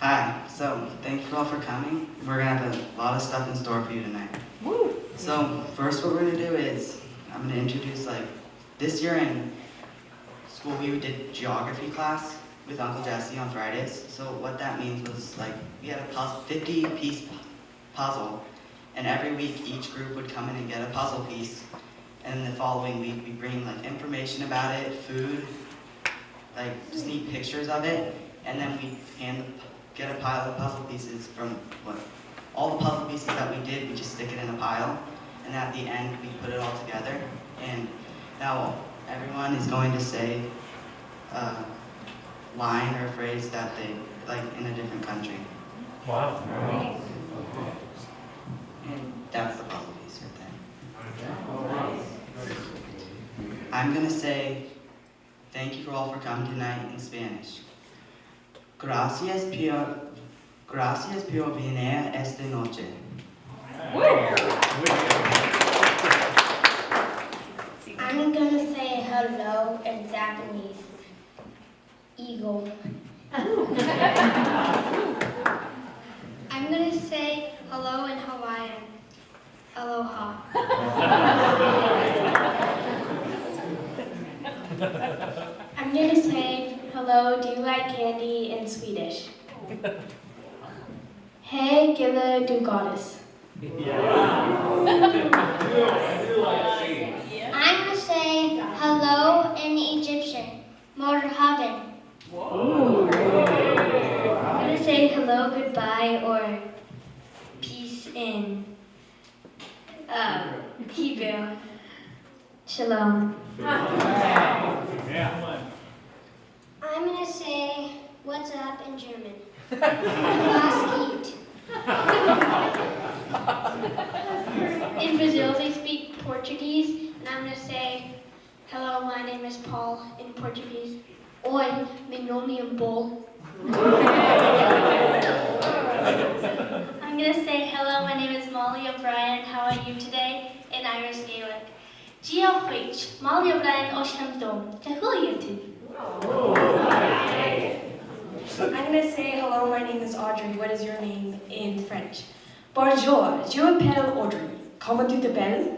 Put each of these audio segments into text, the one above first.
Hi, so thank you all for coming. We're gonna have a lot of stuff in store for you tonight. Woo! So first what we're gonna do is, I'm gonna introduce this year in school we did geography class with Uncle Jesse on Fridays. So what that means was we had a 50-piece puzzle, and every week each group would come in and get a puzzle piece, and the following week we bring information about it, food, just neat pictures of it, and then we get a pile of puzzle pieces from all the puzzle pieces that we did, we just stick it in a pile, and at the end we put it all together. And now everyone is going to say a line or a phrase that they like in a different country. Wow. And that's the puzzle piece right there. I'm gonna say thank you for all for coming tonight in Spanish. Gracias por venir esta noche. I'm gonna say hello in Japanese. Eagle. I'm gonna say hello in Hawaiian. Aloha. I'm gonna say hello, do you like candy in Swedish? Hey, gilla du goddess. I'm gonna say hello in Egyptian. Marhaban. I'm gonna say hello, goodbye, or peace in Hebrew. Shalom. I'm gonna say what's up in German. Was geht? In Brazil, they speak Portuguese, and I'm gonna say hello, my name is Paul in Portuguese. Oi, meu nome é Paul. I'm gonna say hello, my name is Molly O'Brien. How are you today? In Irish Gaelic. Geochwich, Molly O'Brien Oshamdom. Tahuyatu. I'm going to say, hello, my name is Audrey. What is your name in French? Bonjour, je m'appelle Audrey. Comment tu t'appelles?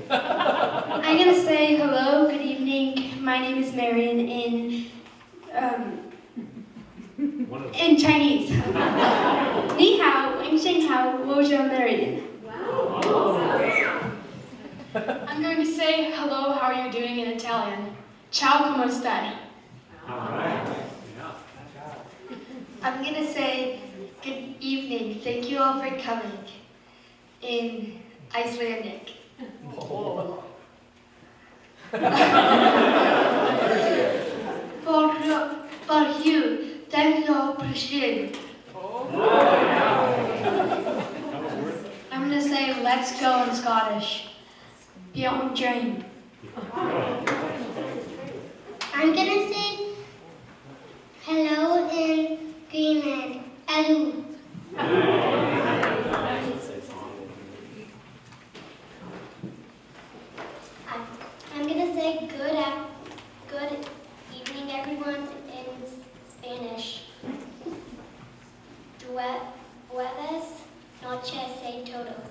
I'm going to say hello, good evening. My name is Marion in Chinese. Ni hao, wing xing hao, woja Marion. I'm going to say hello, how are you doing in Italian? Ciao, come stai? I'm going to say good evening. Thank you all for coming in Icelandic. For you, thank you all for sharing. I'm going to say let's go in Scottish. Beyond dream. I'm gonna say hello in Greenland. Hello. I'm gonna say good evening, everyone, in Spanish. Buenas noches a todos.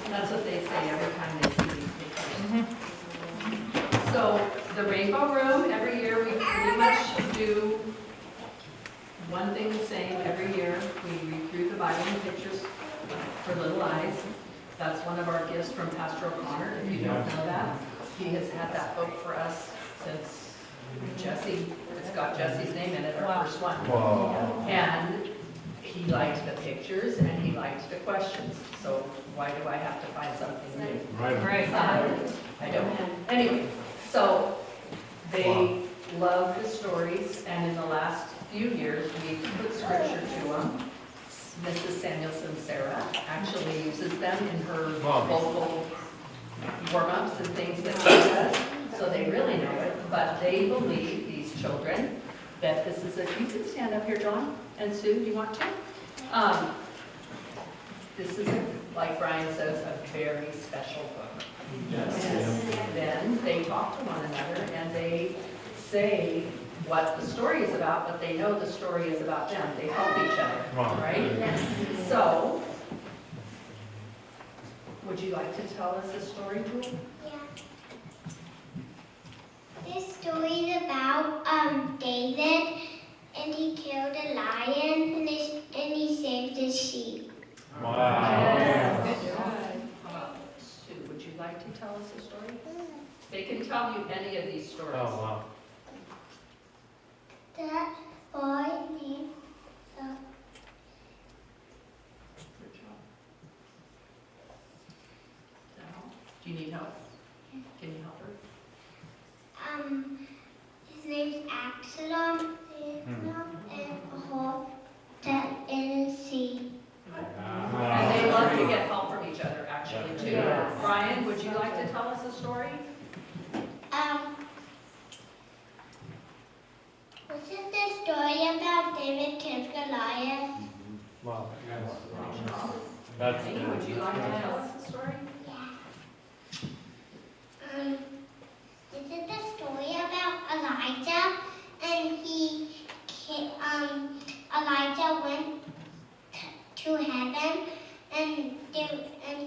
That's what they say every time they see these pictures. So the Rainbow Room, every year we pretty much do one thing the same every year. We read through the Bible and pictures for little eyes. That's one of our gifts from Pastor O'Connor, if you don't know that. He has had that book for us since Jesse, it's got Jesse's name in it, our first one. And he liked the pictures and he liked the questions. So why do I have to find something new? Right. I don't. Anyway, so they love the stories, and in the last few years, we've put scripture to them. Mrs. Samuelson Sarah actually uses them in her vocal warm-ups and things that she does, so they really know it. But they believe, these children, that this is you can stand up here, John and Sue, do you want to? This is, like Brian says, a very special book. Yes. And then they talk to one another and they say what the story is about, but they know the story is about them. They help each other, right? So, would you like to tell us a story, Jewel? Yeah. This story is about David, and he killed a lion, and he saved his sheep. Wow. Yes. Good job. How about Sue? Would you like to tell us a story? They can tell you any of these stories. Oh, wow. That boy named Good job. Now, do you need help? Can you help her? his name's Absalom, and a hole that in the sea. And they love to get help from each other, actually, too. Brian, would you like to tell us a story? Was it the story about David killed Goliath? Wow. That's Amy, would you like to tell us a story? Yeah. Is it the story about Elijah? And Elijah went to heaven, and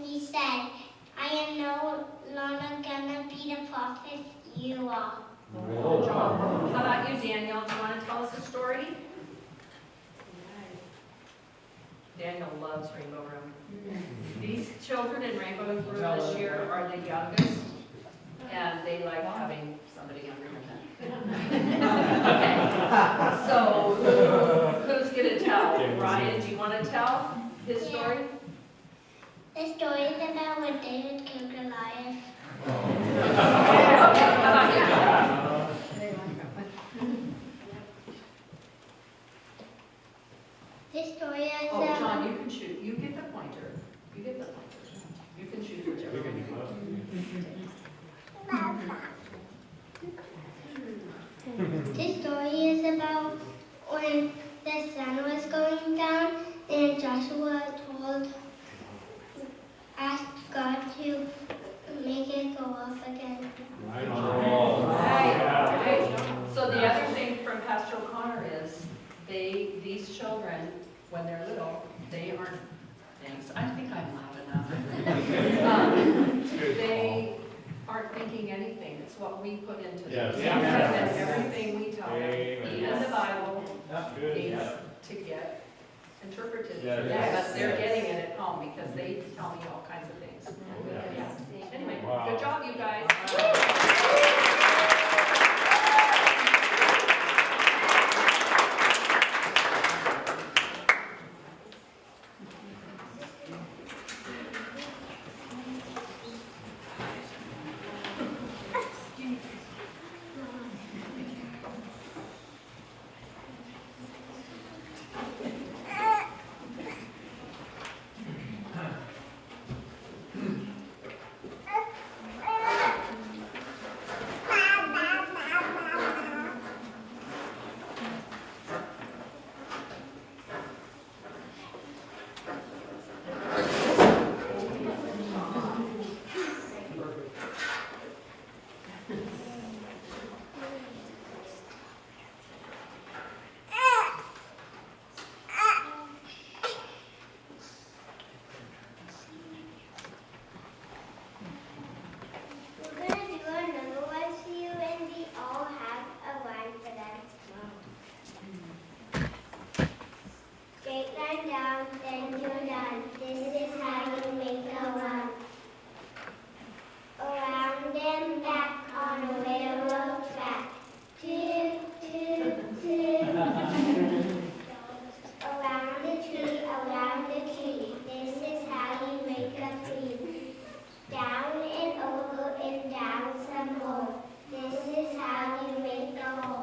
he said, "I am no longer gonna be the prophet you are." Good job. How about you, Daniel? Do you want to tell us a story? Daniel loves Rainbow Room. These children in Rainbow Room this year are the youngest, and they like having somebody younger than them. Okay, so who's going to tell? Ryan, do you want to tell his story? The story is about when David killed Goliath. How about you? This story is Oh, John, you can choose. You get the pointer. You get the pointer. You can choose whichever one you want. This story is about when the sun was going down and Joshua asked God to make it go up again. Right. So the other thing from Pastor O'Connor is these children, when they're little, they aren't things. I think I'm loud enough. They aren't thinking anything. It's what we put into them. Yes. And everything we tell them, Amen. even the Bible, That's good. needs to get interpreted. Yes. But they're getting it at home because they tell me all kinds of things. Yeah. Anyway, Wow. good job, you guys. We're gonna do another one for you, and we all have a line for them. Straight line down, then you're done. This is how you make a run. Around and back on a railroad track. Toot, toot, toot. Around the tree, around the tree. This is how you make a tree. Down and over and down some more. This is how you make a hole.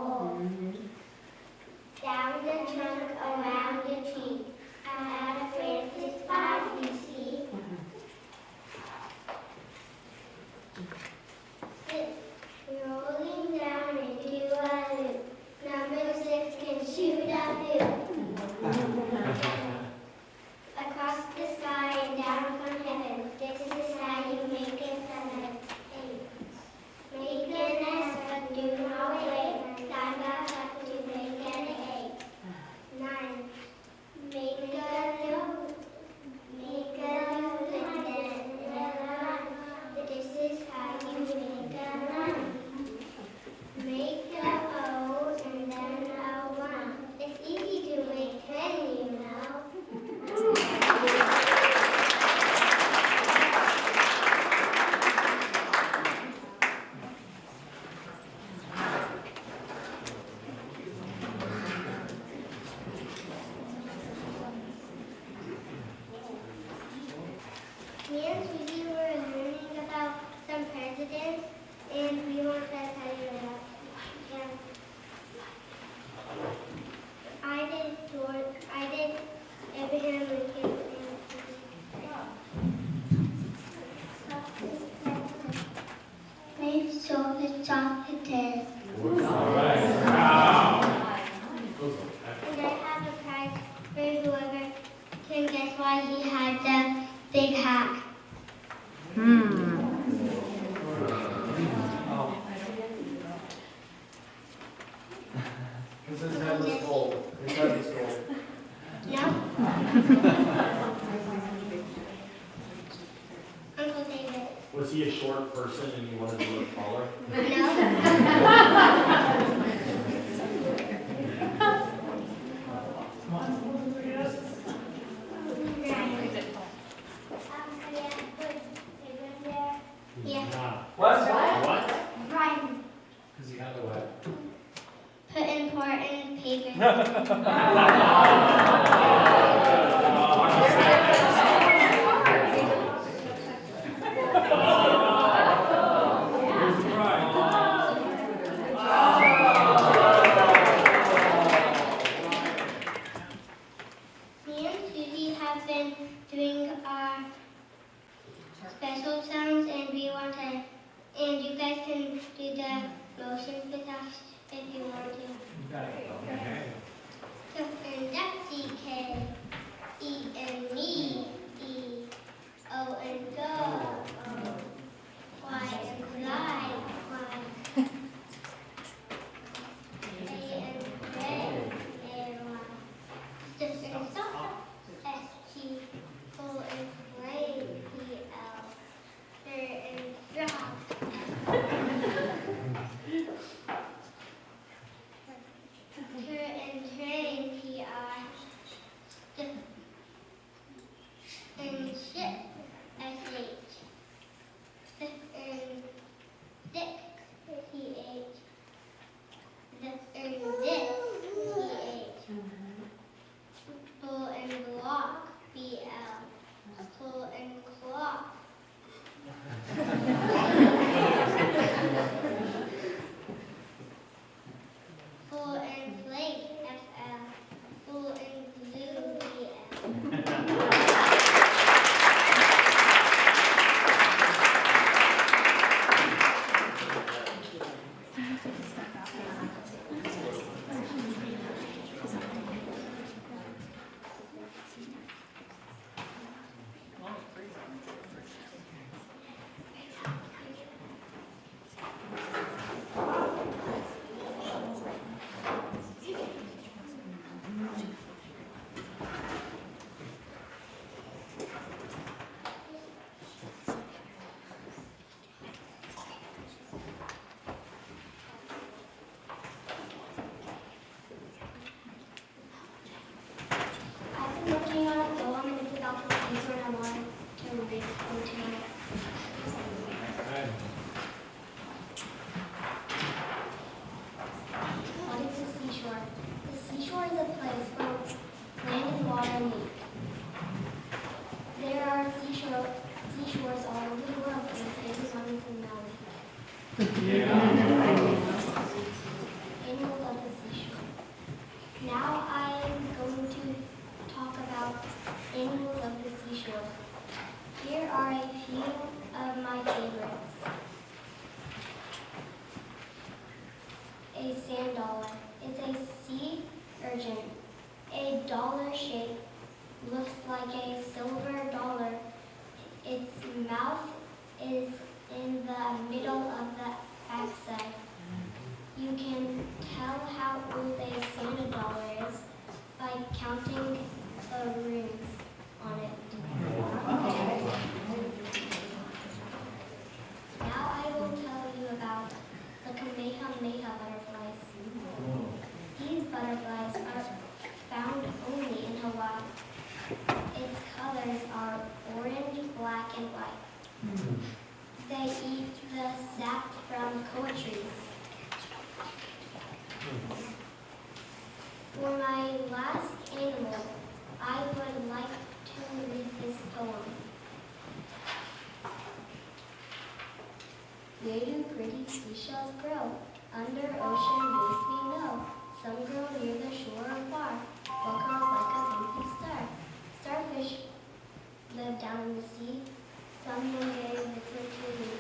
And guess why he had the big hat? Because his head was cold. His head was cold. No? Uncle David. Was he a short person and he wanted to look taller? Yeah. What? What? Brian. Because he had the what? Put important papers. Here's the prize. Me and Susie have been doing our special sounds, and we want to, and you guys can do the motions with us if you want to. So, and that's C-K, E and me, E, O and go, Y and fly, Y. A and pray, A-Y. Stiff and stop, S-T, pull and play, P-L. Stir and drop. Tur and train, P-R. Stiff and ship, S-H. Stiff and stick, P-H. Stiff and dip, P-H. Pull and block, B-L. Pull and clock. Pull and flake, F-L. Pull and glue, B-L. I've been working on a poem and it's about the seashore and I want to read it tonight. What is the seashore? The seashore is a place where land and water meet. There are seashores all over the world, and the famous one is in Maui. Animals of the seashore. Now I am going to talk about animals of the seashore. Here are a few of my favorites. A sand dollar is a sea urchin. A dollar shape looks like a silver dollar. Its mouth is in the middle of the axis. You can tell how old a sand dollar is by counting the rings on it. Now I will tell you about the Kamehameha butterflies. These butterflies are found only in Hawaii. Its colors are orange, black, and white. They eat the sap from koa trees. For my last animal, I would like to read this poem. Where do pretty seashells grow? Under ocean waves we know. Some grow near the shore or far. What curls like a pinky star? Starfish live down in the sea. Some one day whisper to me.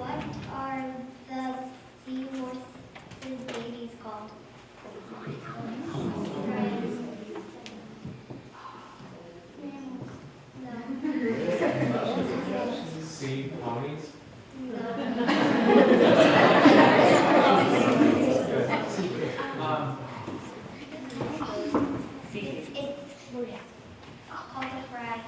What are the seahorse's babies called? No. Sea ponies? It's called a frag.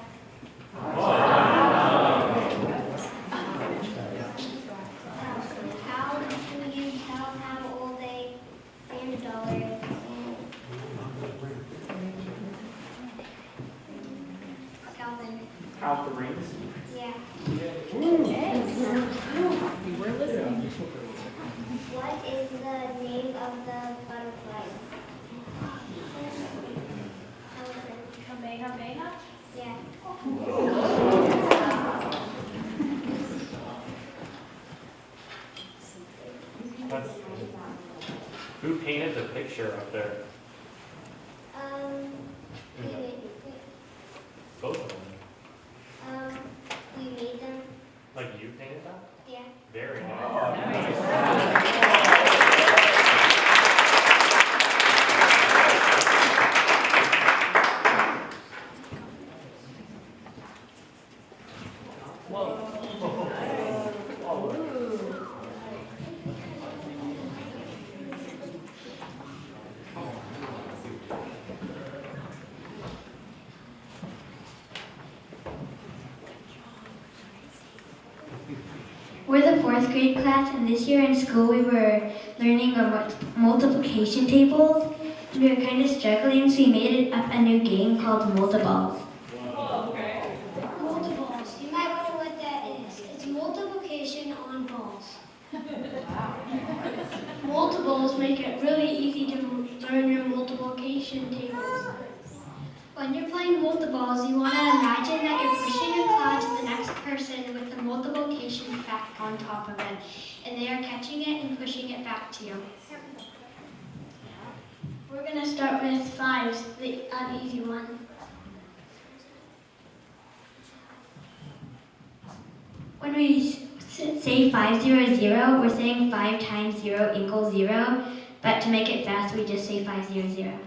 How do you tell how old a sand dollar is? Calvin. Count the rings. Yeah. What is the name of the butterflies? Elephant. Kamehameha. Yeah. Who painted the picture up there? We made, Both of them. we made them. Like you painted that? Yeah. Very nice. We're the fourth grade class, and this year in school we were learning multiplication tables. We were kind of struggling, so we made up a new game called Multiballs. Multiballs. You might wonder what that is. It's multiplication on balls. Multiples make it really easy to learn your multiplication tables. When you're playing multiballs, you want to imagine that you're pushing a cloud to the next person with the multiplication fact on top of it, and they are catching it and pushing it back to you. We're going to start with fives, an easy one. When we say 500, we're saying 5 times 0 equals 0, but to make it fast, we just say 500.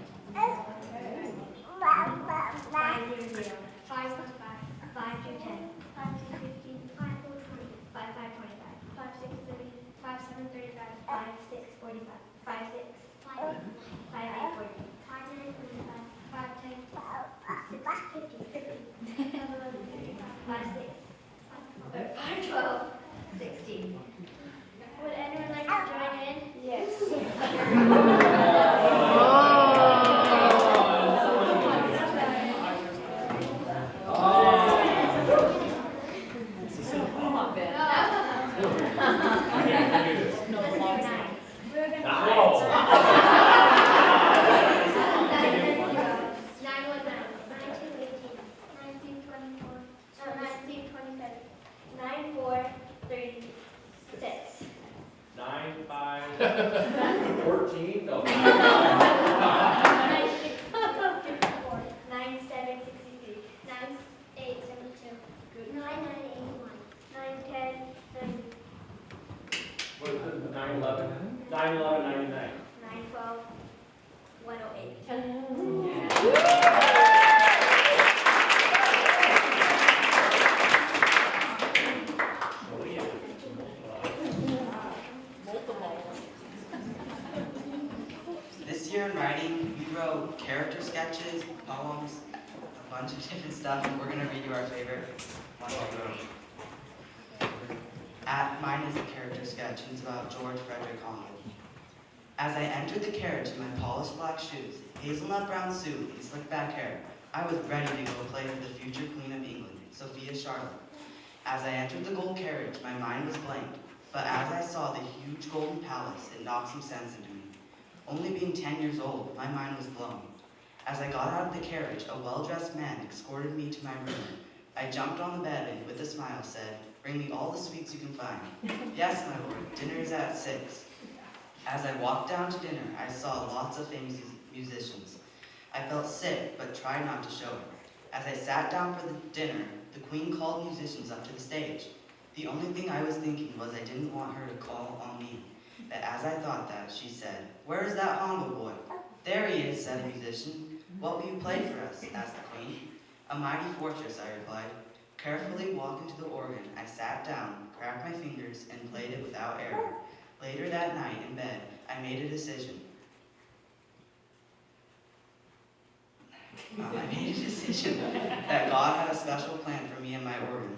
5 plus 5. 5 to 10. 5 to 15. 5 to 20. 5 5 25. 5 6 30. 5 7 35. 5 6 45. 5 6 5 8 40. 5 9 45. 5 10 6 50. 5 11 5 6 5 12 16. Would anyone like to join in? Yes. This year in writing, we wrote character sketches, poems, a bunch of different stuff, and we're going to read you our favorite one we wrote. Mine is a character sketch, and it's about George Frederick Holland. As I entered the carriage in my polished black shoes, hazelnut brown suit, and slick back hair, I was ready to go play for the future Queen of England, Sophia Charlotte. As I entered the gold carriage, my mind was blank, but as I saw the huge golden palace, it knocked some sense into me. Only being 10 years old, my mind was blown. As I got out of the carriage, a well-dressed man escorted me to my room. I jumped on the bed and, with a smile, said, "Bring me all the sweets you can find." "Yes, my lord, dinner is at 6. As I walked down to dinner, I saw lots of famous musicians. I felt sick, but tried not to show it. As I sat down for the dinner, the queen called musicians up to the stage. The only thing I was thinking was I didn't want her to call on me. But as I thought that, she said, "Where is that Hondo boy?" "There he is," said a musician. "What will you play for us?" asked the queen. "A Mighty Fortress," I replied. Carefully walking to the organ, I sat down, cracked my fingers, and played it without error. Later that night in bed, I made a decision. That God had a special plan for me and my organ.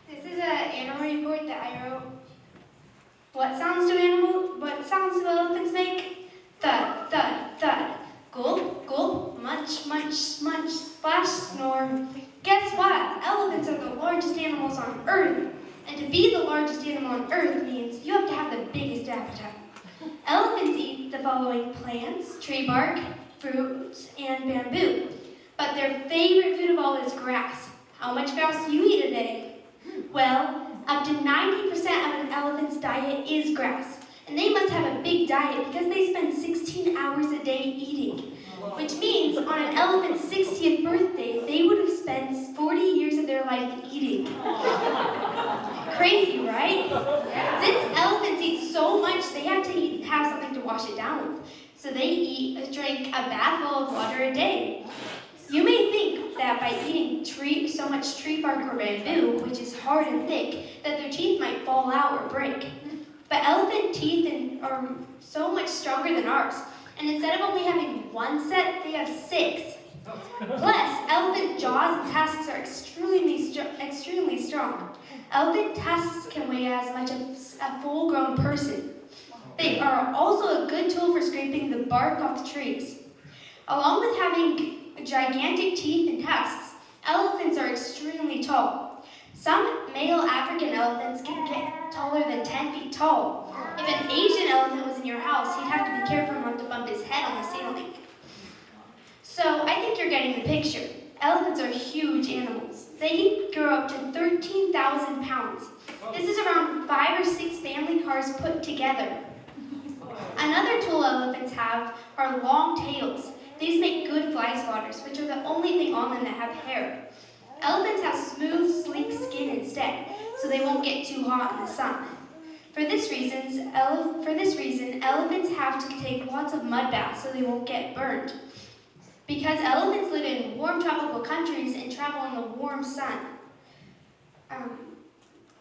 This is an animal report that I wrote. What sounds do elephants make? Thud, thud, thud. Gulp, gulp, munch, munch, munch, splash, snore. Guess what? Elephants are the largest animals on Earth. And to be the largest animal on Earth means you have to have the biggest appetite. Elephants eat the following plants, tree bark, fruits, and bamboo. But their favorite food of all is grass. How much grass do you eat a day? Well, up to 90% of an elephant's diet is grass. And they must have a big diet because they spend 16 hours a day eating. Which means on an elephant's 60th birthday, they would have spent 40 years of their life eating. Crazy, right? Since elephants eat so much, they have to have something to wash it down with. So they drink a bath full of water a day. You may think that by eating so much tree bark or bamboo, which is hard and thick, that their teeth might fall out or break. But elephant teeth are so much stronger than ours. And instead of only having one set, they have 6. Plus, elephant jaws and tusks are extremely strong. Elephant tusks can weigh as much as a full-grown person. They are also a good tool for scraping the bark off trees. Along with having gigantic teeth and tusks, elephants are extremely tall. Some male African elephants can get taller than 10 feet tall. If an Asian elephant was in your house, he'd have to be careful not to bump his head on the ceiling. So I think you're getting the picture. Elephants are huge animals. They can grow up to 13,000 pounds. This is around 5 or 6 family cars put together. Another tool elephants have are long tails. These make good fly swatters, which are the only thing on them that have hair. Elephants have smooth, sleek skin instead, so they won't get too hot in the sun. For this reason, elephants have to take lots of mud baths so they won't get burned. Because elephants live in warm tropical countries and travel in the warm sun.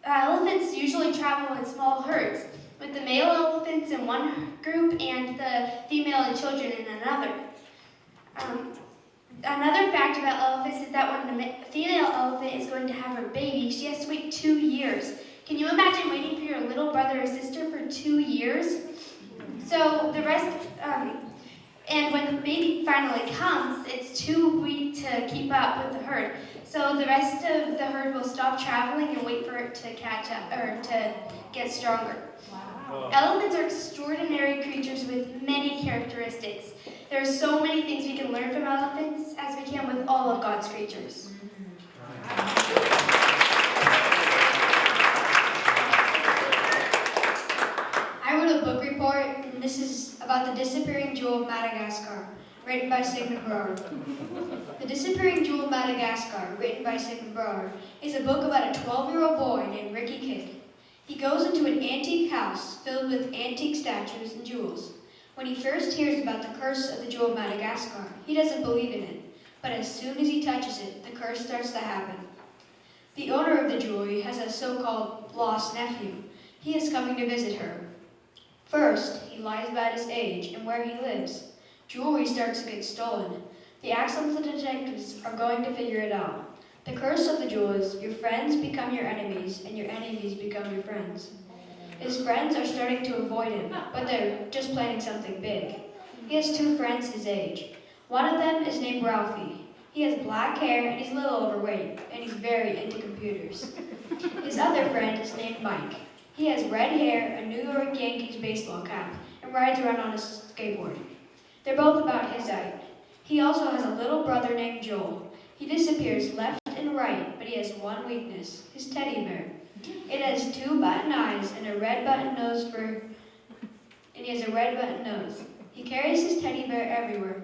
Elephants usually travel in small herds, with the male elephants in one group and the female and children in another. Another fact about elephants is that when the female elephant is going to have her baby, she has to wait 2 years. Can you imagine waiting for your little brother or sister for 2 years? So the rest, and when the baby finally comes, it's too weak to keep up with the herd. So the rest of the herd will stop traveling and wait for it to catch up, or to get stronger. Wow. Elephants are extraordinary creatures with many characteristics. There are so many things we can learn from elephants as we can with all of God's creatures. I wrote a book report, and this is about the disappearing jewel of Madagascar, written by Sigmund Bauer. The Disappearing Jewel of Madagascar, written by Sigmund Bauer, is a book about a 12-year-old boy named Ricky Kidd. He goes into an antique house filled with antique statues and jewels. When he first hears about the curse of the Jewel of Madagascar, he doesn't believe in it, but as soon as he touches it, the curse starts to happen. The owner of the jewelry has a so-called lost nephew. He is coming to visit her. First, he lies about his age and where he lives. Jewelry starts to get stolen. The Axel detectives are going to figure it out. The curse of the jewel is your friends become your enemies and your enemies become your friends. His friends are starting to avoid him, but they're just planning something big. He has 2 friends his age. One of them is named Ralphie. He has black hair and he's a little overweight, and he's very into computers. His other friend is named Mike. He has red hair, a New York Yankees baseball cap, and rides around on a skateboard. They're both about his height. He also has a little brother named Joel. He disappears left and right, but he has one weakness, his teddy bear. It has 2 button eyes and a red button nose and he has a red button nose. He carries his teddy bear everywhere.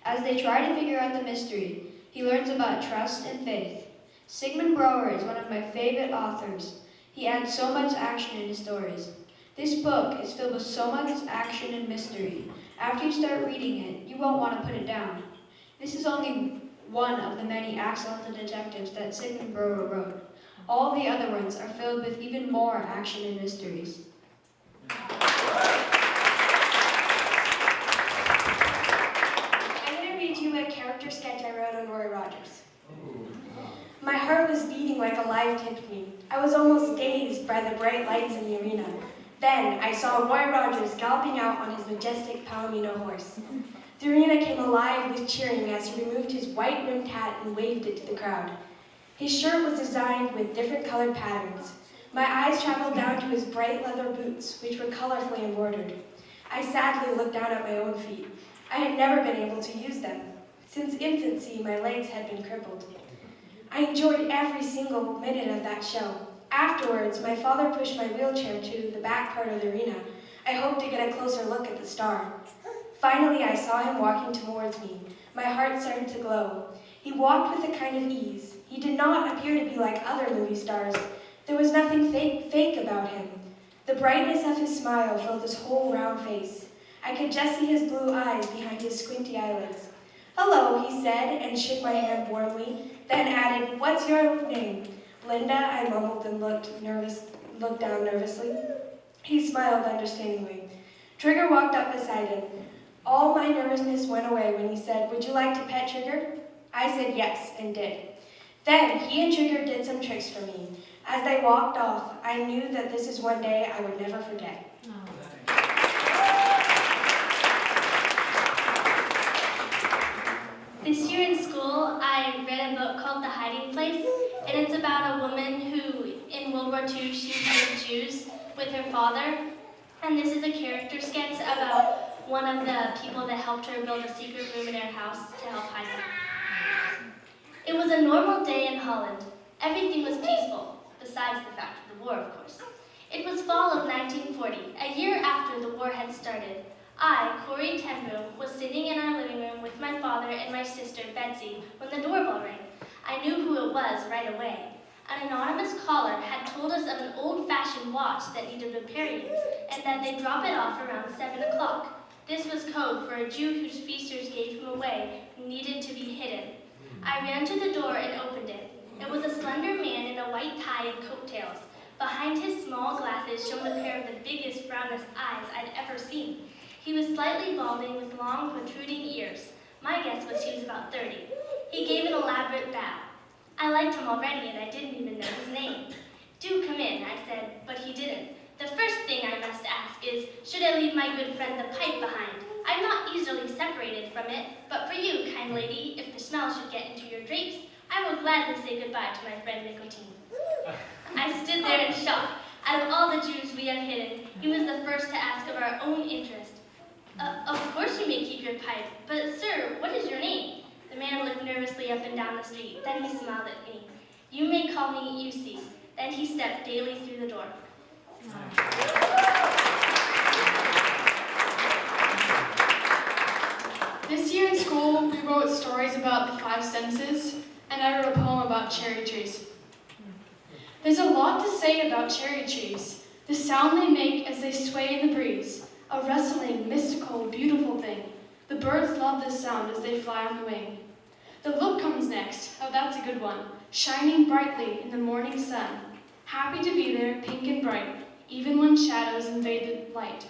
As they try to figure out the mystery, he learns about trust and faith. Sigmund Bauer is one of my favorite authors. He adds so much action in his stories. This book is filled with so much action and mystery. After you start reading it, you won't want to put it down. This is only one of the many excellent detectives that Sigmund Bauer wrote. All the other ones are filled with even more action and mysteries. I'm going to read you a character sketch I wrote on Roy Rogers. My heart was beating like a live timpani. I was almost dazed by the bright lights in the arena. Then I saw Roy Rogers galloping out on his majestic Palomino horse. The arena came alive with cheering as he removed his white-rimmed hat and waved it to the crowd. His shirt was designed with different colored patterns. My eyes traveled down to his bright leather boots, which were colorfully embroidered. I sadly looked down at my own feet. I had never been able to use them. Since infancy, my legs had been crippled. I enjoyed every single minute of that show. Afterwards, my father pushed my wheelchair to the back part of the arena. I hoped to get a closer look at the star. Finally, I saw him walking towards me. My heart started to glow. He walked with a kind of ease. He did not appear to be like other movie stars. There was nothing fake about him. The brightness of his smile filled his whole round face. I could just see his blue eyes behind his squinty eyelids. "Hello," he said, and shook my hand warmly, then added, "What's your name?" "Linda," I mumbled and looked down nervously. He smiled understandingly. Trigger walked up beside him. All my nervousness went away when he said, "Would you like to pet Trigger?" I said yes, and did. Then he and Trigger did some tricks for me. As they walked off, I knew that this is one day I would never forget. This year in school, I read a book called The Hiding Place, and it's about a woman who, in World War II, she hid Jews with her father. And this is a character sketch about one of the people that helped her build a secret room in her house to help hide them. It was a normal day in Holland. Everything was peaceful, besides the fact of the war, of course. It was fall of 1940, a year after the war had started. I, Corey Tenbroom, was sitting in our living room with my father and my sister, Betsy, when the doorbell rang. I knew who it was right away. An anonymous caller had told us of an old-fashioned watch that needed repairing, and that they'd drop it off around 7 o'clock. This was code for a Jew whose feasters gave him away and needed to be hidden. I ran to the door and opened it. It was a slender man in a white tie and coattails. Behind his small glasses shone a pair of the biggest, brownest eyes I'd ever seen. He was slightly balding with long, protruding ears. My guess was he was about 30. He gave an elaborate bow. I liked him already, and I didn't even know his name. "Do come in," I said, but he didn't. "The first thing I must ask is, should I leave my good friend the pipe behind? I'm not easily separated from it, but for you, kind lady, if the smell should get into your drapes, I will gladly say goodbye to my friend Nicotine." I stood there in shock. Out of all the Jews we had hidden, he was the first to ask of our own interest. Of course you may keep your pipe, but sir, what is your name?" The man looked nervously up and down the street, then he smiled at me. "You may call me UC." Then he stepped gaily through the door. This year in school, we wrote stories about the 5 senses, and I wrote a poem about cherry trees. There's a lot to say about cherry trees, the sound they make as they sway in the breeze, a rustling, mystical, beautiful thing. The birds love this sound as they fly on the wing. The look comes next, oh that's a good one, shining brightly in the morning sun, happy to be there, pink and bright, even when shadows invade the light.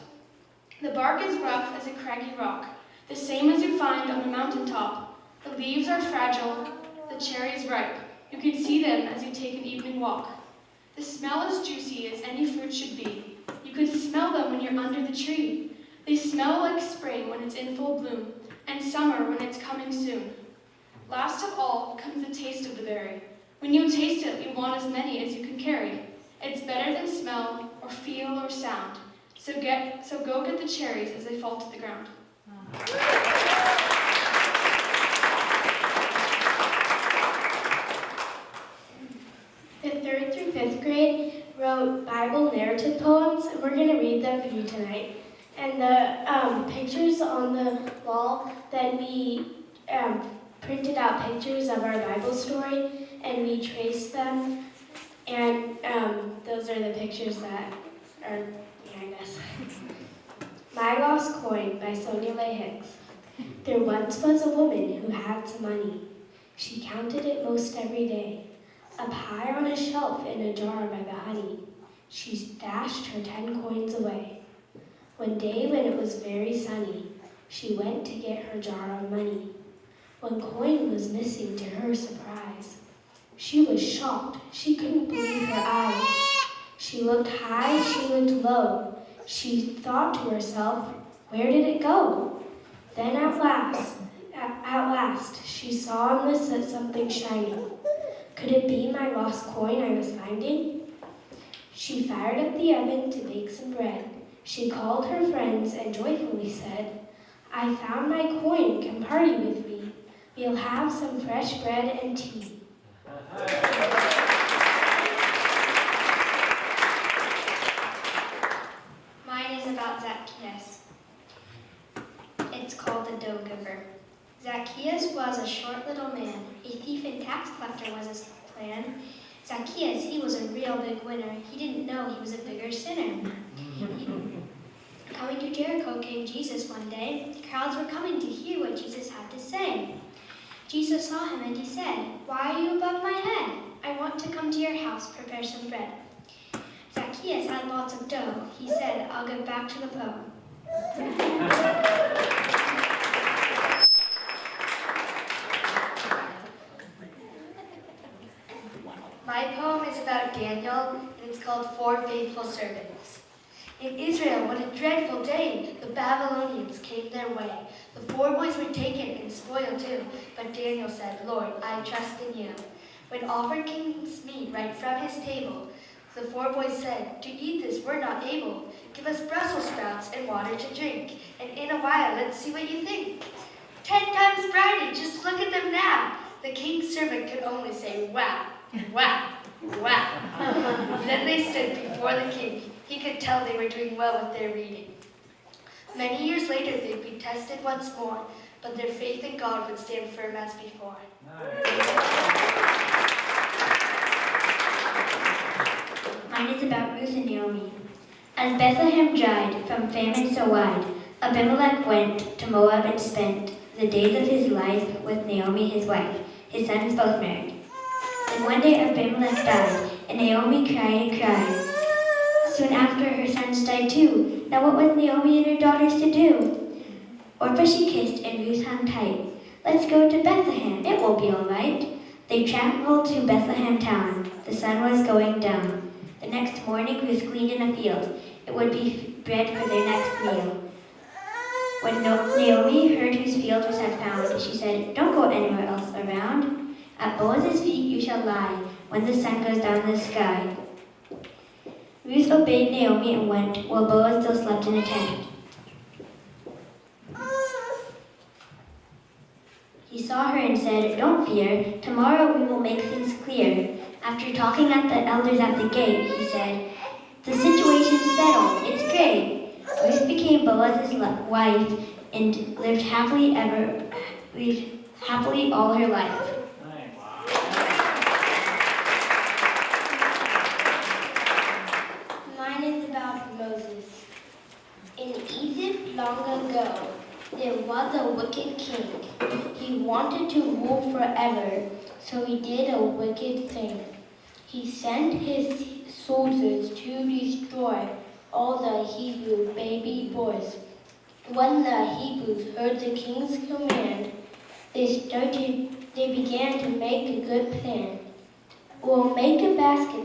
The bark is rough as a craggy rock, the same as you find on the mountaintop. The leaves are fragile, the cherries ripe. You can see them as you take an evening walk. The smell is juicy as any fruit should be. You can smell them when you're under the tree. They smell like spring when it's in full bloom, and summer when it's coming soon. Last of all comes the taste of the berry. When you taste it, you want as many as you can carry. It's better than smell or feel or sound. So go get the cherries as they fall to the ground. The 3rd through 5th grade wrote Bible narrative poems, and we're going to read them for you tonight. And the pictures on the wall that we printed out pictures of our Bible story and we traced them. And those are the pictures that are behind us. My Lost Coin by Sonia Leigh Hicks. There once was a woman who had some money. She counted it most every day, up high on a shelf in a jar by the honey. She stashed her 10 coins away. One day when it was very sunny, she went to get her jar of money. One coin was missing to her surprise. She was shocked. She couldn't believe her eyes. She looked high, she looked low. She thought to herself, where did it go? Then at last, she saw on the set something shiny. Could it be my lost coin I was finding? She fired up the oven to bake some bread. She called her friends and joyfully said, I found my coin, come party with me. We'll have some fresh bread and tea. Mine is about Zacchaeus. It's called the Dough Giver. Zacchaeus was a short little man. A thief and tax collector was his plan. Zacchaeus, he was a real big winner. He didn't know he was a bigger sinner. Coming to Jericho came Jesus one day. The crowds were coming to hear what Jesus had to say. Jesus saw him and he said, why are you above my head? I want to come to your house, prepare some bread. Zacchaeus had lots of dough. He said, I'll give back to the poor. My poem is about Daniel, and it's called Four Faithful Servants. In Israel, what a dreadful day! The Babylonians came their way. The 4 boys were taken and spoiled too, but Daniel said, Lord, I trust in you. When offered king's meat right from his table, the 4 boys said, to eat this we're not able. Give us Brussels sprouts and water to drink, and in a while let's see what you think. 10 times brighter, just look at them now. The king's servant could only say, wow, wow, wow. Then they stood before the king. He could tell they were doing well with their reading. Many years later, they'd be tested once more, but their faith in God would stand firm as before. Mine is about Ruth and Naomi. As Bethlehem dried from famine so wide, Abimelech went to Moab and spent the days of his life with Naomi his wife, his sons both married. And one day Abimelech died, and Naomi cried and cried. Soon after, her sons died too. Now what was Naomi and her daughters to do? Orpah she kissed, and Ruth hung tight. Let's go to Bethlehem, it will be all right. They traveled to Bethlehem town. The sun was going down. The next morning, Ruth gleaned in a field. It would be bread for their next meal. When Naomi heard whose field was had found, she said, don't go anywhere else around. At Boaz's feet you shall lie when the sun goes down the sky. Ruth obeyed Naomi and went, while Boaz still slept in a tent. He saw her and said, don't fear, tomorrow we will make things clear. After talking at the elders at the gate, he said, the situation's settled, it's great. Ruth became Boaz's wife and lived happily all her life. Mine is about Moses. In Egypt long ago, there was a wicked king. He wanted to rule forever, so he did a wicked thing. He sent his soldiers to destroy all the Hebrew baby boys. When the Hebrews heard the king's command, they began to make a good plan. We'll make a basket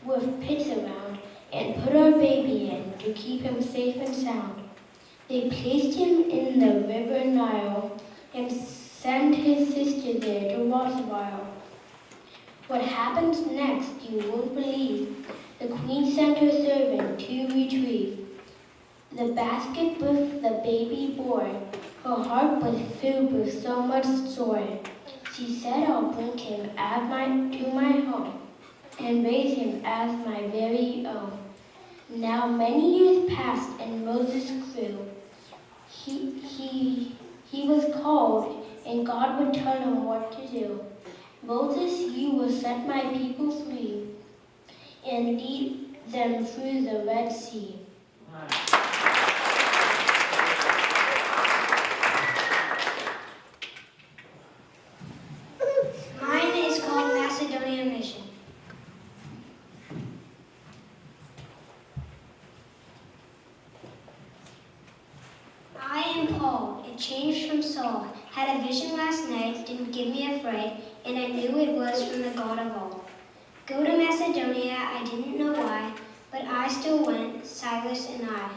with pits around and put our baby in to keep him safe and sound. They placed him in the river Nile and sent his sister there to watch a while. What happened next you won't believe. The queen sent her servant to retrieve the basket with the baby boy. Her heart was filled with so much joy. She said, I'll bring him to my home and raise him as my very own. Now many years passed, and Moses grew. He was called, and God would tell him what to do. Moses, you will set my people free and lead them through the Red Sea. Mine is called Macedonia Mission. I am Paul, a changed from Saul. Had a vision last night, didn't give me a fright, and I knew it was from the God of all. Go to Macedonia, I didn't know why, but I still went, Silas and I.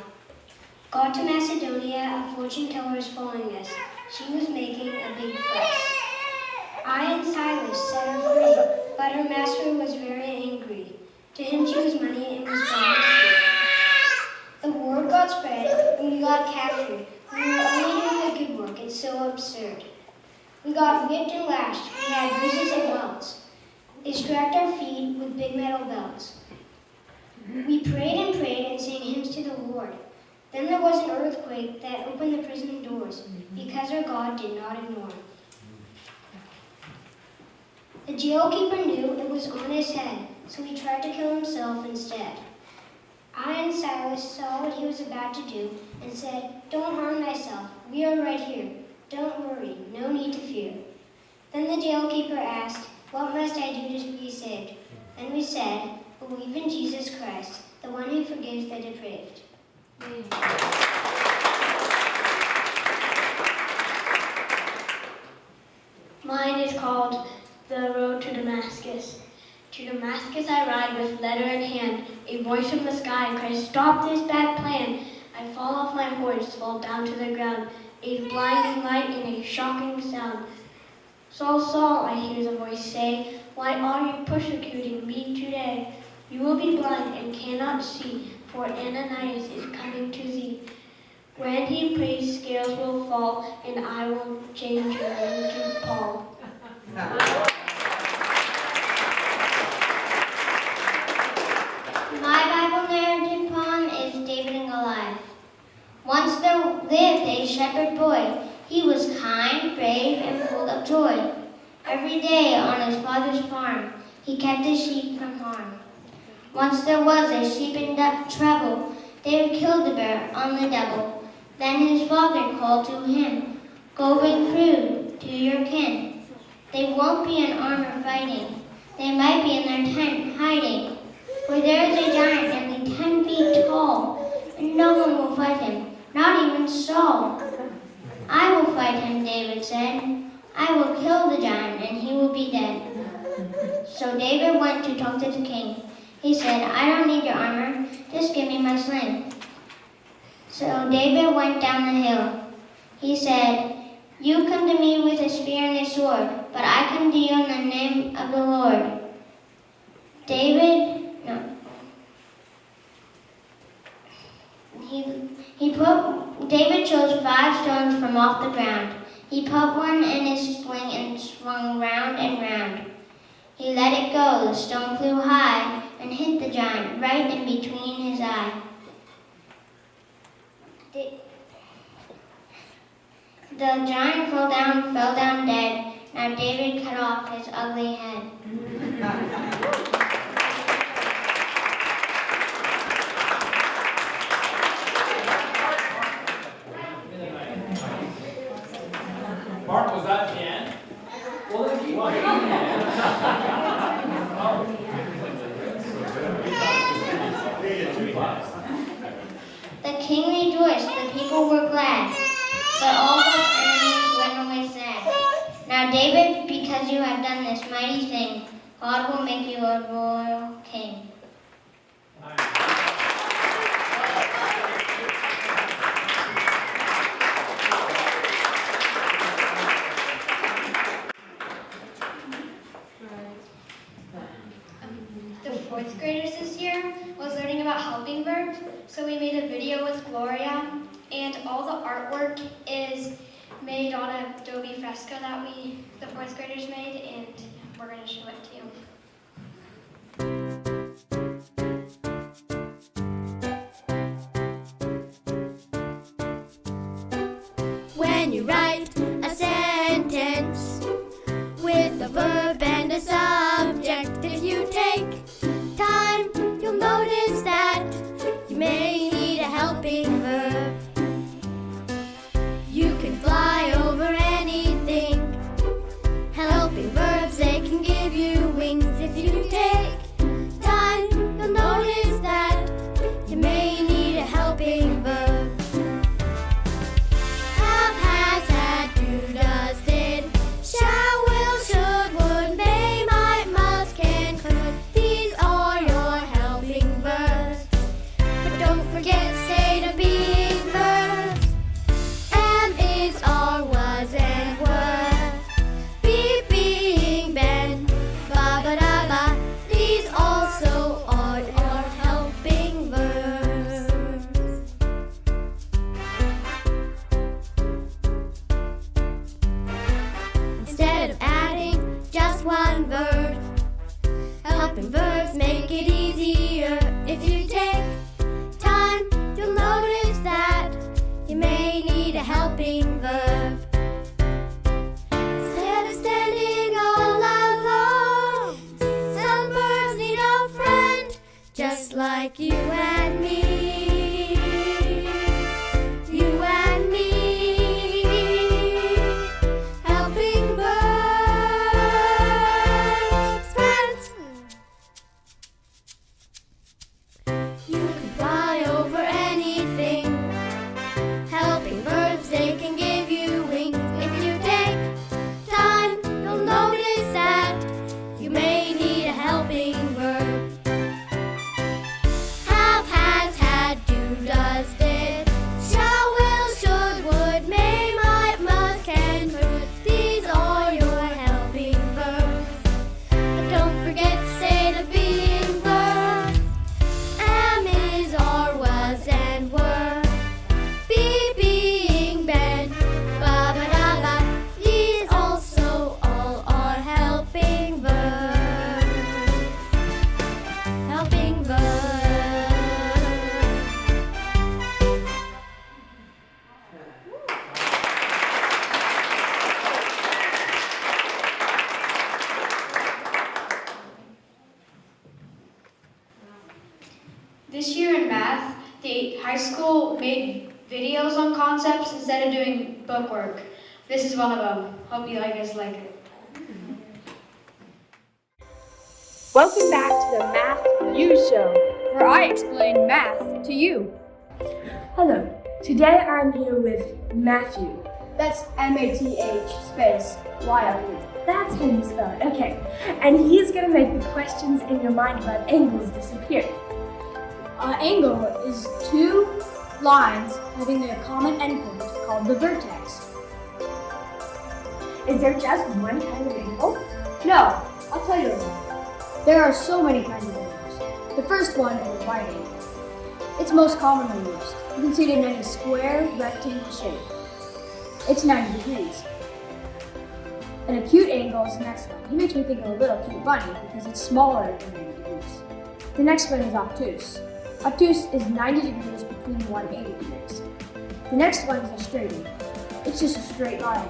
Got to Macedonia, a fortune teller was following us. She was making a big fuss. I and Silas set her free, but her master was very angry. To him she was money and was bound to see. The word got spread, and we got captured. We were only doing a good work, it's so absurd. We got whipped and lashed, we had bruises and welts. They strapped our feet with big metal belts. We prayed and sang hymns to the Lord. Then there was an earthquake that opened the prison doors, because our God did not ignore. The jailkeeper knew it was on his head, so he tried to kill himself instead. I and Silas saw what he was about to do and said, "Don't harm thyself, we are right here. Don't worry, no need to fear." Then the jailkeeper asked, "What must I do to be saved?" And we said, "Believe in Jesus Christ, the one who forgives the depraved." Mine is called The Road to Damascus. To Damascus I ride with letter in hand. A voice from the sky cries, "Stop this bad plan." I fall off my horse, fall down to the ground. A blinding light and a shocking sound. "Saul, Saul," I hear the voice say, "why are you persecuting me today? You will be blind and cannot see, for Ananias is coming to thee. When he prays, scales will fall, and I will change your name to Paul." My Bible narrative poem is David and Goliath. Once there lived a shepherd boy. He was kind, brave, and full of joy. Every day on his father's farm, he kept his sheep from harm. Once there was a sheep in trouble. David killed the bear on the double. Then his father called to him, "Go bring food to your kin. They won't be in armor fighting. They might be in their tent hiding. For there is a giant nearly 10 feet tall, and no one will fight him, not even Saul." "I will fight him," David said. "I will kill the giant, and he will be dead." So David went to talk to the king. He said, "I don't need your armor, just give me my sling." So David went down the hill. He said, "You come to me with a spear and a sword, but I come to you in the name of the Lord." David chose 5 stones from off the ground. He put one in his sling and swung round and round. He let it go, the stone flew high and hit the giant right in between his eye. The giant fell down dead. Now David cut off his ugly head. Mark, was that the end? Well, then keep on The king rejoiced, the people were glad, but all God's enemies went away sad. Now David, because you have done this mighty thing, God will make you a royal king. The 4th graders this year was learning about helping verbs, so we made a video with Gloria, and all the artwork is made on Adobe Fresco that the 4th graders made, and we're going to show it to you. just one verb. Helping verbs make it easier. If you take time, you'll notice that you may need a helping verb. Instead of standing all alone, some birds need a friend, just like you and me. You and me. Helping birds, friends. You can fly over anything. Helping birds, they can give you wings. If you take time, you'll notice that you may need a helping verb. Have, has, had, do, does, did. Shall, will, should, would, may, might, must, can, could. These are your helping verbs. But don't forget to say the being verbs. Am, is, are, was, and were. Be, being, been, ba, ba, da, ba. These also all are helping verbs. Helping verbs. This year in math, the high school made videos on concepts instead of doing bookwork. This is one of them. Hope you guys like it. Welcome back to the Math You Show, where I explain math to you. Hello, today I'm here with Matthew. That's M-A-T-H space Y-O-U. That's how you spell it, okay. And he's gonna make the questions in your mind about angles disappear. An angle is two lines having a common endpoint called the vertex. Is there just one kind of angle? No, I'll tell you one. There are so many kinds of angles. The first one is a right angle. It's most commonly used. You can see it in any square, rectangle shape. It's 90 degrees. An acute angle is the next one. He makes me think of a little cute bunny because it's smaller than 90 degrees. The next one is obtuse. Obtuse is 90 degrees between 180 degrees. The next one is a straight angle. It's just a straight line.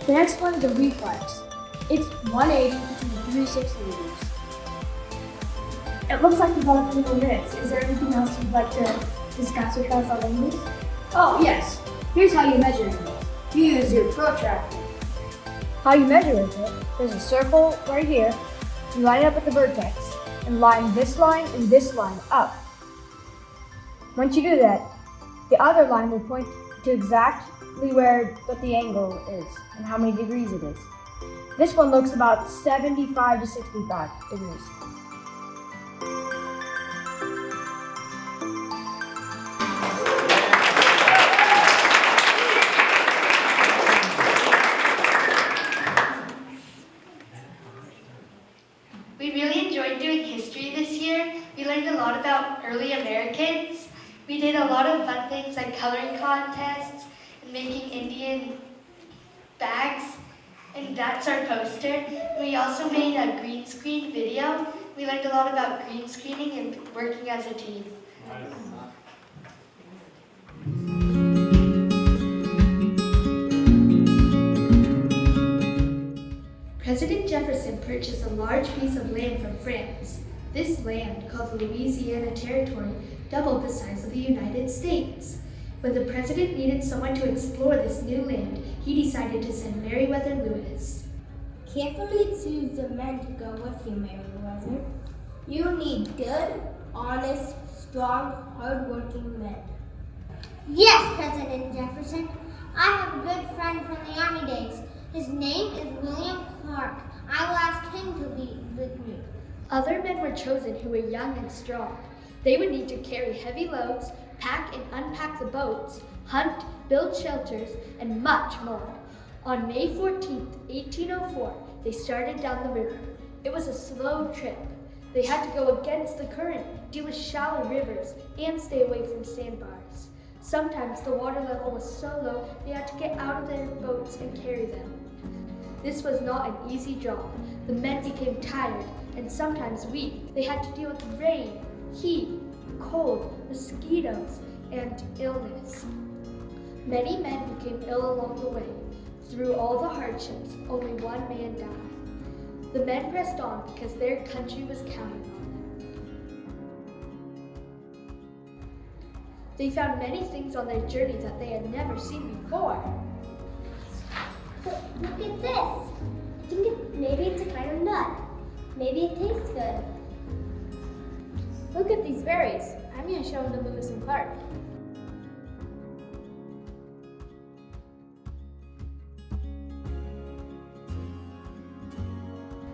The next one is a reflex. It's 180 between 360 degrees. It looks like we've got a few more minutes. Is there anything else you'd like to discuss with us on angles? Oh, yes. Here's how you measure angles. You use your protractor. How you measure it, there's a circle right here. You line it up at the vertex and line this line and this line up. Once you do that, the other line will point to exactly what the angle is and how many degrees it is. This one looks about 75 to 65 degrees. We really enjoyed doing history this year. We learned a lot about early Americans. We did a lot of fun things like coloring contests and making Indian bags. And that's our poster. We also made a green screen video. We learned a lot about green screening and working as a team. President Jefferson purchased a large piece of land from France. This land, called the Louisiana Territory, doubled the size of the United States. When the president needed someone to explore this new land, he decided to send Meriwether Lewis. Carefully choose the men to go with you, Meriwether. You need good, honest, strong, hard-working men. Yes, President Jefferson. I have a good friend from the Army days. His name is William Clark. I will ask him to be with me. Other men were chosen who were young and strong. They would need to carry heavy loads, pack and unpack the boats, hunt, build shelters, and much more. On May 14, 1804, they started down the river. It was a slow trip. They had to go against the current, deal with shallow rivers, and stay away from sandbars. Sometimes the water level was so low they had to get out of their boats and carry them. This was not an easy job. The men became tired and sometimes weak. They had to deal with rain, heat, cold, mosquitoes, and illness. Many men became ill along the way. Through all the hardships, only one man died. The men pressed on because their country was counting on them. They found many things on their journey that they had never seen before. Look at this. I think maybe it's a kind of nut. Maybe it tastes good. Look at these berries. I'm going to show them to Lewis and Clark.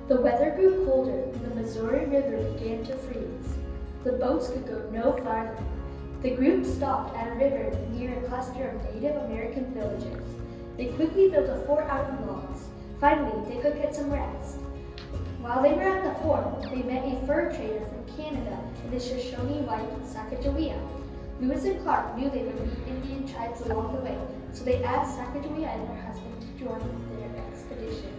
The weather grew colder and the Missouri River began to freeze. The boats could go no farther. The group stopped at a river near a cluster of Native American villages. They quickly built a fort out of logs. Finally, they could get some rest. While they were at the fort, they met a fur trader from Canada and his Shoshone wife, Sacagawea. Lewis and Clark knew they would meet Indian tribes along the way, so they asked Sacagawea and her husband to join their expedition.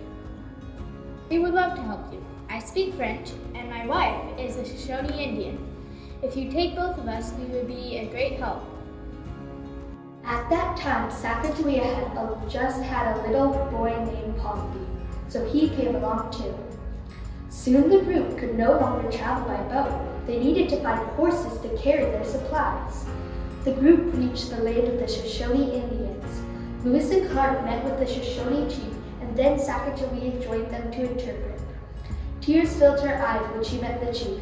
We would love to help you. I speak French, and my wife is a Shoshone Indian. If you take both of us, we would be a great help. At that time, Sacagawea had just had a little boy named Pompey, so he came along too. Soon the group could no longer travel by boat. They needed to find horses to carry their supplies. The group reached the land of the Shoshone Indians. Lewis and Clark met with the Shoshone chief, and then Sacagawea joined them to interpret. Tears filled her eyes when she met the chief.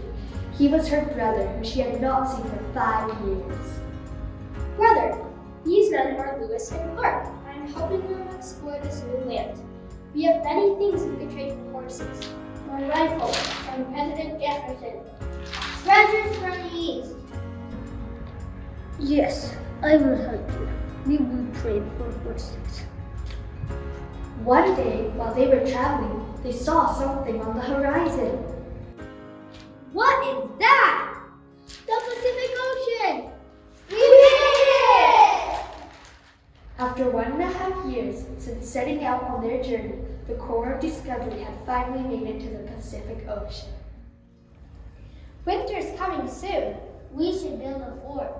He was her brother, who she had not seen for 5 years. Brother, these men are Lewis and Clark. I'm helping them explore this new land. We have many things we could trade for horses. My rifle from President Jefferson. Treasures from the East. Yes, I will help you. We will trade for horses. One day, while they were traveling, they saw something on the horizon. What is that? The Pacific Ocean! We made it! After 1.5 years since setting out on their journey, the Corps of Discovery had finally made it to the Pacific Ocean. Winter's coming soon. We should build a fort.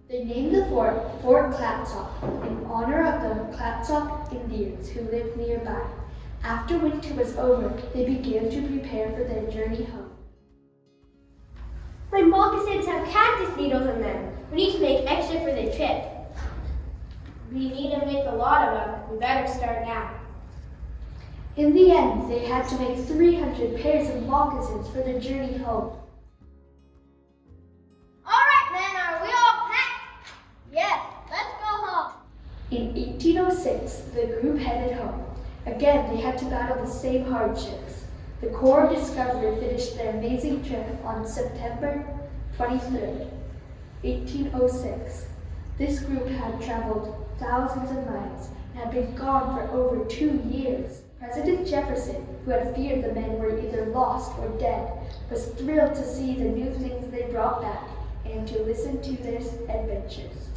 They named the fort Fort Clatsop in honor of the Clatsop Indians who lived nearby. After winter was over, they began to prepare for their journey home. My moccasins have cactus needles in them. We need to make extra for the trip. We need to make a lot of them. We better start now. In the end, they had to make 300 pairs of moccasins for the journey home. All right, men, are we all packed? Yes, let's go home. In 1806, the group headed home. Again, they had to battle the same hardships. The Corps of Discovery finished their amazing trip on September 23rd, 1806. This group had traveled thousands of miles and had been gone for over 2 years. President Jefferson, who had feared the men were either lost or dead, was thrilled to see the new things they brought back and to listen to their adventures.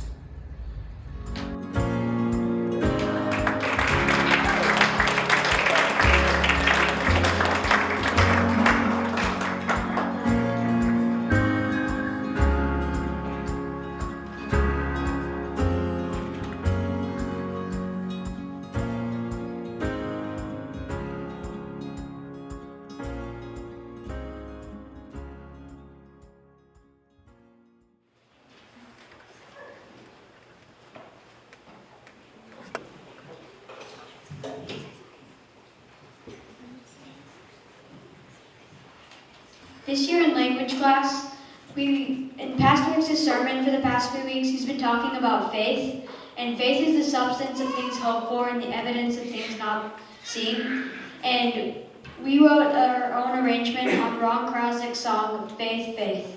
This year in language class, in Pastor Hicks' sermon for the past few weeks, he's been talking about faith. And faith is the substance of things hoped for and the evidence of things not seen. And we wrote our own arrangement on Ron Krausek's song, Faith, Faith.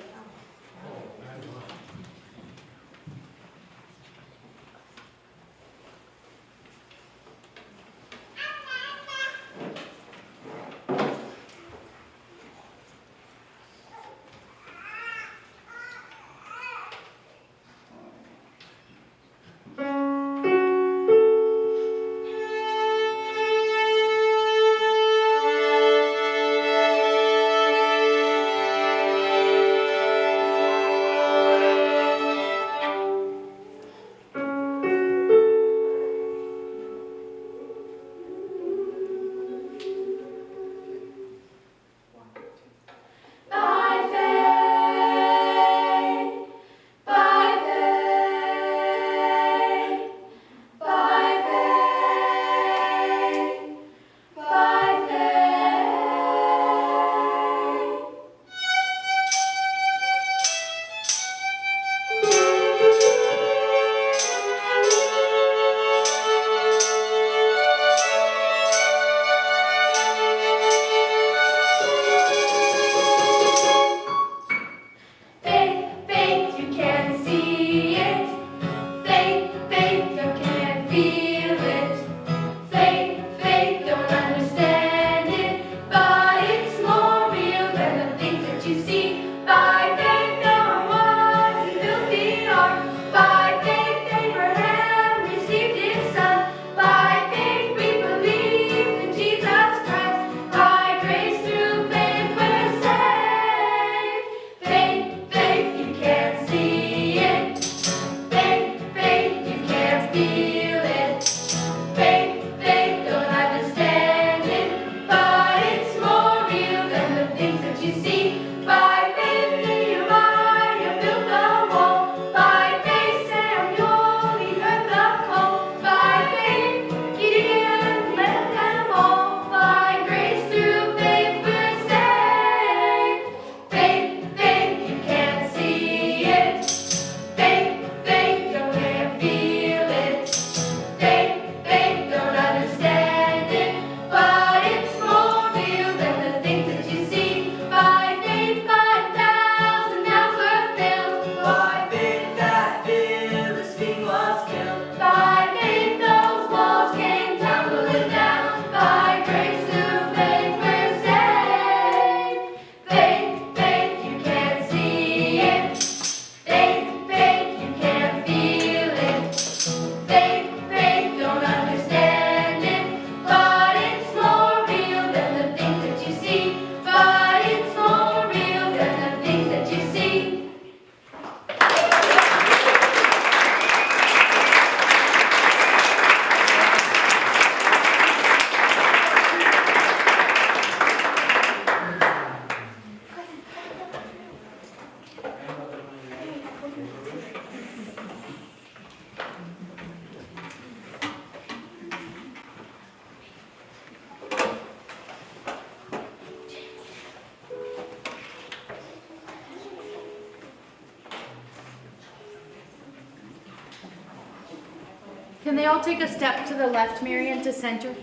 Can they all take a step to the left, Marian, to center?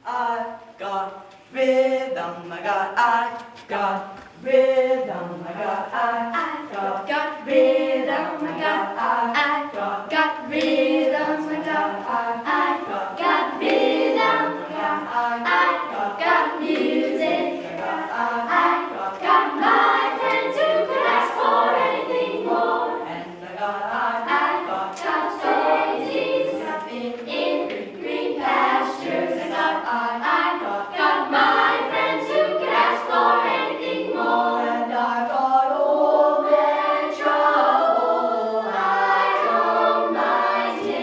I got rhythm, I got rhythm, I got rhythm, I got rhythm, I got rhythm, I got music, I got my friends who could ask for anything more, and I got daisies in green pastures, and I got my friends who could ask for anything more, and I got old man trouble, I don't mind him.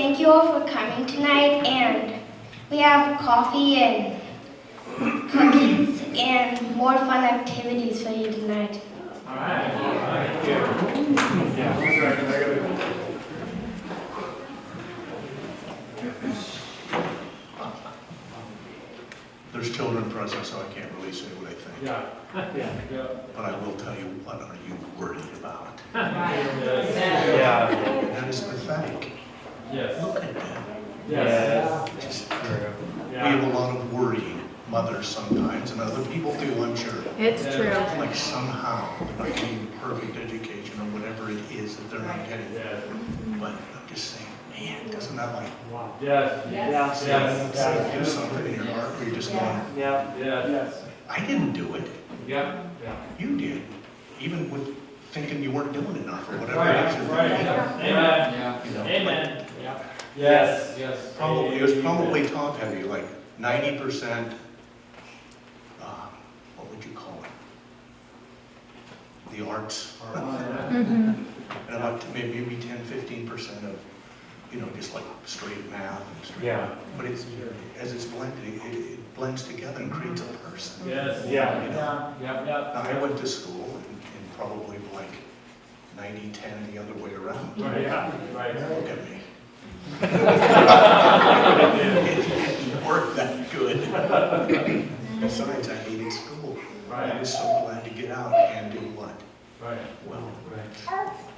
thank you all for coming tonight, and we have coffee and cookies and more fun activities for you tonight. All right. Thank you. There's children present, so I can't really say what I think. Yeah. But I will tell you, what are you worried about? Yeah. That is pathetic. Yes. Look at them. Yes. Just, we have a lot of worrying mothers sometimes, and other people do, I'm sure. It's true. Like somehow they're not getting perfect education or whatever it is that they're not getting. But I'm just saying, man, doesn't that like Yes. do something in your heart where you're just going, Yes. I didn't do it. Yeah. You did. Even with thinking you weren't doing enough or whatever Right. it is. Amen. You know, Amen. Yes. Probably, it was probably top heavy, like 90%, what would you call it? The arts. And about maybe 10-15% of, just like straight math and straight. But it's, as it's blended, it blends together and creates a person. Yes. Now, I went to school and probably like 90-10 the other way around. Right. Look at me. It didn't work that good. Besides, I hated school. I was so glad to get out and do what? Well,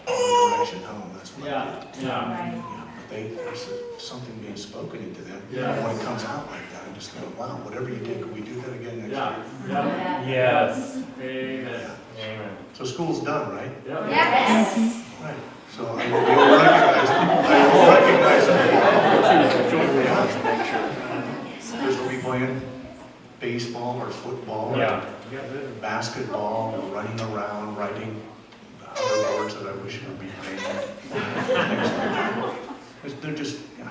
direction home, that's what I did. But there's something being spoken into them. When it comes out like that, I'm just going, wow, whatever you did, can we do that again next year? Yes. Amen. So school's done, right? Yes. Right. So I will recognize them. There's will be playing baseball or football or basketball or running around, writing other words that I wish I would be playing. They're just, you know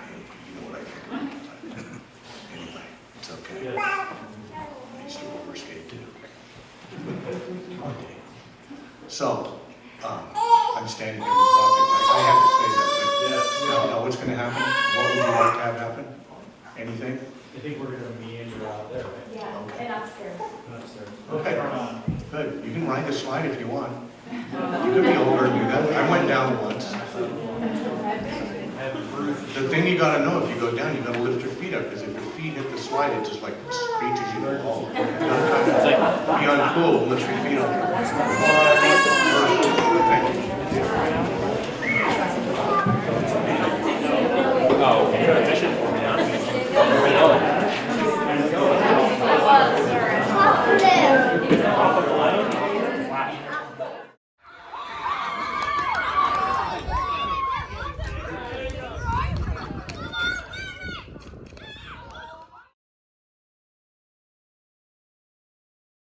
what I think. Anyway, it's okay. I used to roller skate too. Okay. So, I'm standing here with Rocket. I have to say that, but you know what's going to happen? What would you like to have happen? Anything? I think we're gonna meander out there, right? Okay. And upstairs. Okay, good. You can ride the slide if you want. You could be older and do that. I went down once. The thing you gotta know, if you go down, you gotta lift your feet up, because if your feet hit the slide, it just like screeches you to the wall. You gotta kind of be uncool, lift your feet up. Thank you.